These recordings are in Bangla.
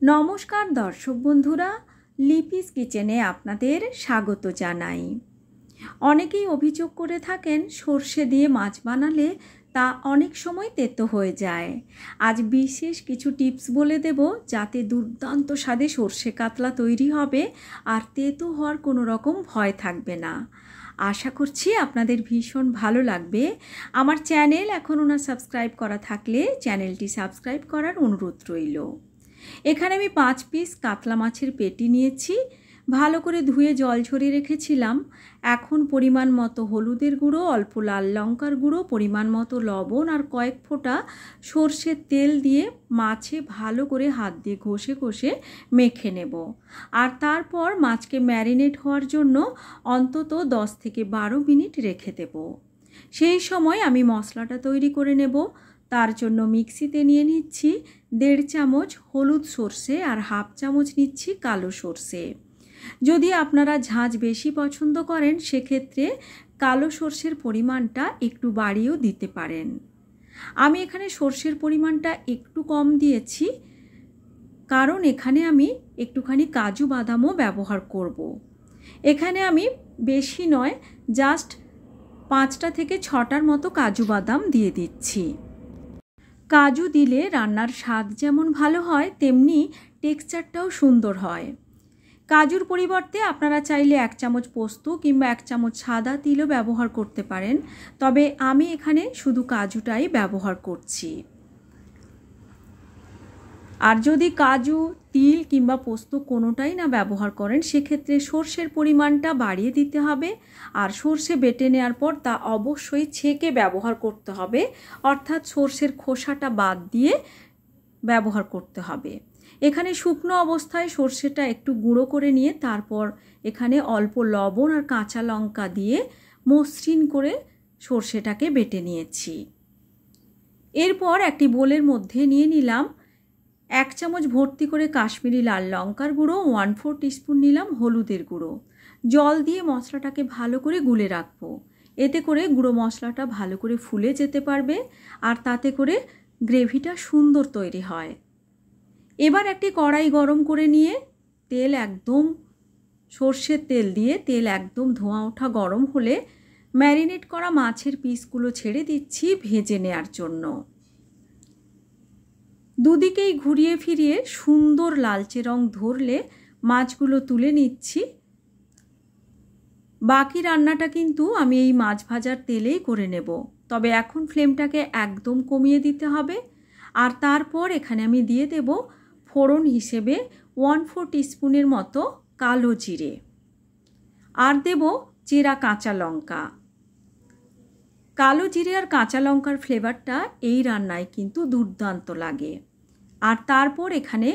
নমস্কার দর্শক বন্ধুরা, লিপিস কিচেনে আপনাদের স্বাগত জানাই। অনেকেই অভিযোগ করে থাকেন সর্ষে দিয়ে মাছ বানালে তা অনেক সময় তেতো হয়ে যায়। আজ বিশেষ কিছু টিপস বলে দেব যাতে দুর্দান্ত স্বাদে সর্ষে কাতলা তৈরি হবে আর তেতো হওয়ার কোনো রকম ভয় থাকবে না। আশা করছি আপনাদের ভীষণ ভালো লাগবে। আমার চ্যানেল এখনও না সাবস্ক্রাইব করা থাকলে চ্যানেলটি সাবস্ক্রাইব করার অনুরোধ রইল। এখানে আমি 5 পিস কাতলা মাছের পেটি নিয়েছি, ভালো করে ধুয়ে জল ঝরিয়ে রেখেছিলাম। এখন পরিমাণ মতো হলুদের গুঁড়ো, অল্প লাল লঙ্কার গুঁড়ো, পরিমাণ মতো লবণ আর কয়েক ফোঁটা সর্ষের তেল দিয়ে মাছে ভালো করে হাত দিয়ে ঘষে ঘষে মেখে নেব। আর তারপর মাছকে ম্যারিনেট হওয়ার জন্য অন্তত 10 থেকে 12 মিনিট রেখে দেব। সেই সময় আমি মশলাটা তৈরি করে নেব। তার জন্য মিক্সিতে নিয়ে নিচ্ছি 1.5 চামচ হলুদ সর্ষে আর 1/2 চামচ নিচ্ছি কালো সর্ষে। যদি আপনারা ঝাঁঝ বেশি পছন্দ করেন সেক্ষেত্রে কালো সর্ষের পরিমাণটা একটু বাড়িয়েও দিতে পারেন। আমি এখানে সর্ষের পরিমাণটা একটু কম দিয়েছি কারণ এখানে আমি একটুখানি কাজু বাদামও ব্যবহার করব। এখানে আমি বেশি নয়, জাস্ট 5টা থেকে 6টার মতো কাজু বাদাম দিয়ে দিচ্ছি। কাজু দিলে রান্নার স্বাদ যেমন ভালো হয় তেমনি টেক্সচারটাও সুন্দর হয়। কাজুর পরিবর্তে আপনারা চাইলে 1 চামচ পোস্ত কিংবা 1 চামচ সাদা তিলও ব্যবহার করতে পারেন, তবে আমি এখানে শুধু কাজুটাই ব্যবহার করছি। আর যদি কাজু, তিল কিংবা পোস্ত কোনোটাই না ব্যবহার করেন সেক্ষেত্রে সর্ষের পরিমাণটা বাড়িয়ে দিতে হবে। আর সর্ষে বেটে নেওয়ার পর তা অবশ্যই ছেঁকে ব্যবহার করতে হবে, অর্থাৎ সর্ষের খোসাটা বাদ দিয়ে ব্যবহার করতে হবে। এখানে শুকনো অবস্থায় সর্ষেটা একটু গুঁড়ো করে নিয়ে তারপর এখানে অল্প লবণ আর কাঁচা লঙ্কা দিয়ে মসৃণ করে সর্ষেটাকে বেটে নিয়েছি। এরপর একটি বোলের মধ্যে নিয়ে নিলাম 1 চামচ ভর্তি করে কাশ্মীরি লাল লঙ্কার গুঁড়ো, 1/4 টিস্পুন নিলাম হলুদের গুঁড়ো। জল দিয়ে মশলাটাকে ভালো করে গুলে রাখবো। এতে করে গুঁড়ো মশলাটা ভালো করে ফুলে যেতে পারবে আর তাতে করে গ্রেভিটা সুন্দর তৈরি হয়। এবার একটি কড়াই গরম করে নিয়ে সর্ষের তেল দিয়ে তেল একদম ধোঁয়া ওঠা গরম হলে ম্যারিনেট করা মাছের পিসগুলো ছেড়ে দিচ্ছি ভেজে নেওয়ার জন্য। দুদিকেই ঘুরিয়ে ফিরিয়ে সুন্দর লালচে রং ধরলে মাছগুলো তুলে নিচ্ছি। বাকি রান্নাটা কিন্তু আমি এই মাছ ভাজার তেলেই করে নেব, তবে এখন ফ্লেমটাকে একদম কমিয়ে দিতে হবে। আর তারপর এখানে আমি দিয়ে দেব ফোড়ন হিসেবে 1/4 টিস্পুনের মতো কালো জিরে আর দেব চেরা কাঁচা লঙ্কা। কালো জিরে আর কাঁচা লঙ্কার ফ্লেভারটা এই রান্নায় কিন্তু দুর্দান্ত লাগে। আর তারপর এখানে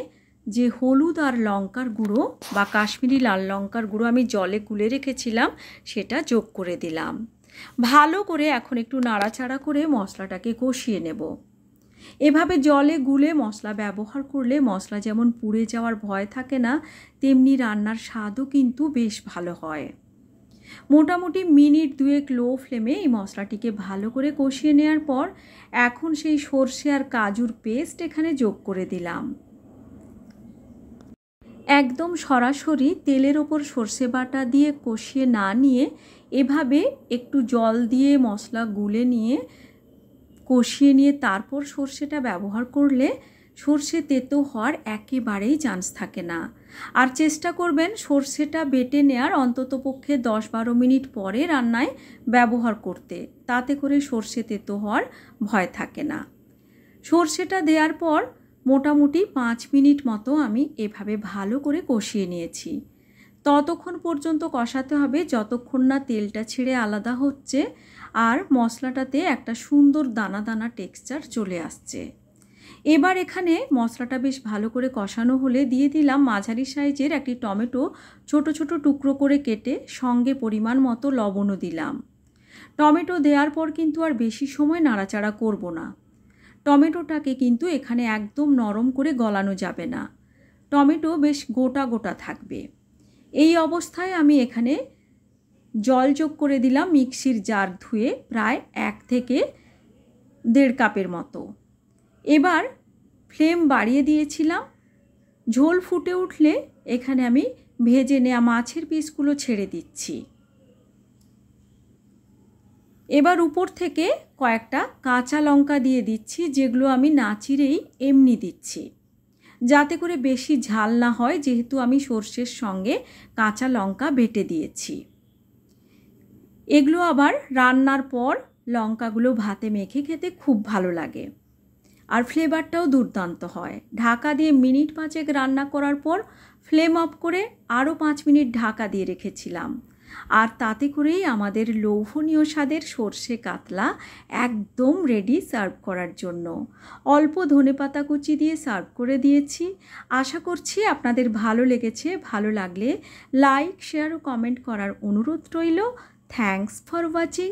যে হলুদ আর লঙ্কার গুঁড়ো বা কাশ্মীরি লাল লঙ্কার গুঁড়ো আমি জলে গুলে রেখেছিলাম সেটা যোগ করে দিলাম। ভালো করে এখন একটু নাড়াচাড়া করে মশলাটাকে কষিয়ে নেব। এভাবে জলে গুলে মশলা ব্যবহার করলে মশলা যেমন পুড়ে যাওয়ার ভয় থাকে না, তেমনি রান্নার স্বাদও কিন্তু বেশ ভালো হয়। মোটামুটি মিনিট 2 লো ফ্লেমে এই মশলাটিকে ভালো করে কষিয়ে নেওয়ার পর এখন সেই সর্ষে আর কাজুর পেস্ট এখানে যোগ করে দিলাম। একদম সরাসরি তেলের ওপর সর্ষে বাটা দিয়ে কষিয়ে না নিয়ে এভাবে একটু জল দিয়ে মশলা গুলে নিয়ে কষিয়ে নিয়ে তারপর সর্ষেটা ব্যবহার করলে সর্ষে তেতো হওয়ার একেবারেই চান্স থাকে না। আর চেষ্টা করবেন সর্ষেটা বেটে নেওয়ার অন্ততপক্ষে 10-12 মিনিট পরে রান্নায় ব্যবহার করতে, তাতে করে সর্ষে তেতো হওয়ার ভয় থাকে না। সর্ষেটা দেওয়ার পর মোটামুটি 5 মিনিট মতো আমি এভাবে ভালো করে কষিয়ে নিয়েছি। ততক্ষণ পর্যন্ত কষাতে হবে যতক্ষণ না তেলটা ছেড়ে আলাদা হচ্ছে আর মশলাটাতে একটা সুন্দর দানা দানা টেক্সচার চলে আসছে। এবার এখানে মশলাটা বেশ ভালো করে কষানো হলে দিয়ে দিলাম মাঝারি সাইজের একটি টমেটো ছোট ছোট টুকরো করে কেটে, সঙ্গে পরিমাণ মতো লবণও দিলাম। টমেটো দেওয়ার পর কিন্তু আর বেশি সময় নাড়াচাড়া করব না। টমেটোটাকে কিন্তু এখানে একদম নরম করে গলানো যাবে না, টমেটো বেশ গোটা গোটা থাকবে। এই অবস্থায় আমি এখানে জল যোগ করে দিলাম মিক্সির জার ধুয়ে প্রায় 1 থেকে 1.5 কাপের মতো। এবার ফ্লেম বাড়িয়ে দিয়েছিলাম ঝোল ফুটে উঠলে এখানে আমি ভেজে নেওয়া মাছের পিসগুলো ছেড়ে দিচ্ছি। এবার উপর থেকে কয়েকটা কাঁচা লঙ্কা দিয়ে দিচ্ছি, যেগুলো আমি না চিরেই এমনি দিচ্ছি, যাতে করে বেশি ঝাল না হয়, যেহেতু আমি সর্ষের সঙ্গে কাঁচা লঙ্কা বেটে দিয়েছি। এগুলো আবার রান্নার পর লঙ্কাগুলো ভাতে মেখে খেতে খুব ভালো লাগে, আর ফ্লেভারটাও দুর্দান্ত হয়। ঢাকা দিয়ে মিনিট 5 রান্না করার পর ফ্লেম অফ করে আরও 5 মিনিট ঢাকা দিয়ে রেখেছিলাম, আর তাতে করেই আমাদের লোভনীয় স্বাদের সর্ষে কাতলা একদম রেডি সার্ভ করার জন্য। অল্প ধনেপাতা কুচি দিয়ে সার্ভ করে দিয়েছি। আশা করছি আপনাদের ভালো লেগেছে। ভালো লাগলে লাইক, শেয়ার ও কমেন্ট করার অনুরোধ রইল। Thanks for watching.